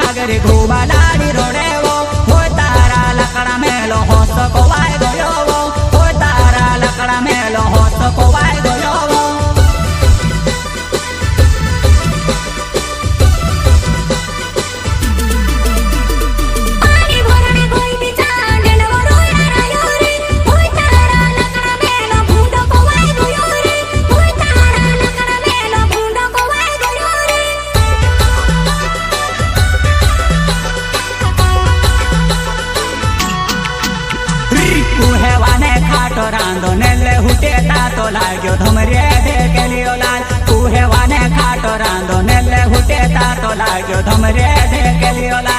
घाघरी घूबा लाड़ी रोड़े वो हो तारा लकड़ा मेलो होस को वाय गयो वो हो तारा लकड़ा मेलो होस को वाय गयो वो खाटो रांधो नेले हुटे तातो लाग्यो धमरे देखे लियो लाल कुहेवाने खाटो रांधो नेले हुटे तातो लाग्यो धमरे देखे लियो लाल।